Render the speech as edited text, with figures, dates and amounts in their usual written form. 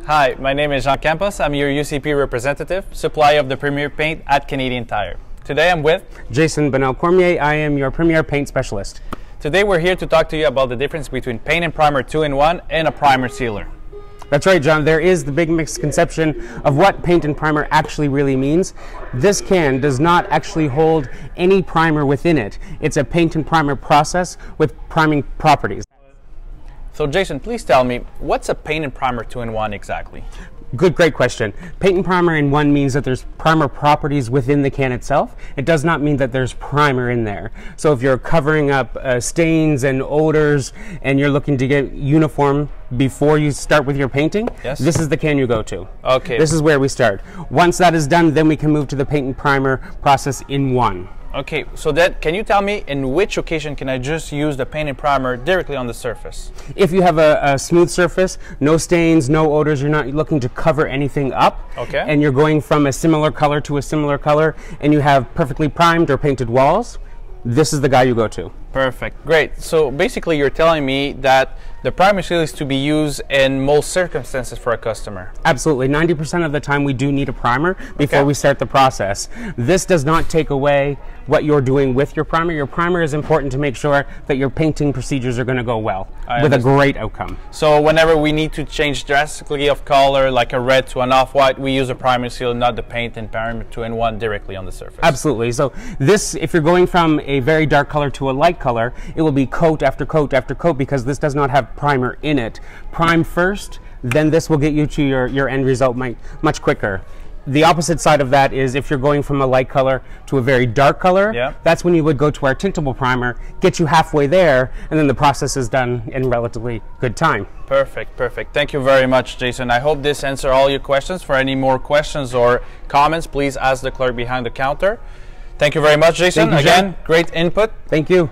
Hi, my name is Jean Campos. I'm your UCP representative, supplier of the Premier paint at Canadian Tire. Today I'm with Jason Bonnell-Cormier. I am your Premier paint specialist. Today we're here to talk to you about the difference between Paint and Primer 2-in-1 and a primer sealer. That's right, John. There is the big misconception of what Paint and Primer actually really means. This can does not actually hold any primer within it. It's a Paint and Primer process with priming properties. So Jason, please tell me, what's a Paint and Primer 2-in-1 exactly? Great question. Paint and Primer in one means that there's primer properties within the can itself. It does not mean that there's primer in there. So if you're covering up stains and odors and you're looking to get uniform before you start with your painting, yes, this is the can you go to. Okay. This is where we start. Once that is done, then we can move to the Paint and Primer process in one. Okay, so then can you tell me in which occasion can I just use the Paint and Primer directly on the surface? If you have a smooth surface, no stains, no odors, you're not looking to cover anything up, okay, and you're going from a similar color to a similar color, and you have perfectly primed or painted walls, this is the guy you go to. Perfect, great. So basically you're telling me that the primer seal is to be used in most circumstances for a customer. Absolutely. 90% of the time we do need a primer before okay, we start the process. This does not take away what you're doing with your primer. Your primer is important to make sure that your painting procedures are going to go well with a great outcome. So whenever we need to change drastically of color, like a red to an off-white, we use a primer seal, not the Paint and Primer 2-in-1 directly on the surface. Absolutely. So this, if you're going from a very dark color to a light color, it will be coat after coat after coat because this does not have primer in it. Prime first, then this will get you to your end result much quicker. The opposite side of that is if you're going from a light color to a very dark color, yeah, that's when you would go to our tintable primer, get you halfway there, and then the process is done in relatively good time. Perfect, perfect. Thank you very much, Jason. I hope this answered all your questions. For any more questions or comments, please ask the clerk behind the counter. Thank you very much, Jason. Thank you, again, great input. Thank you.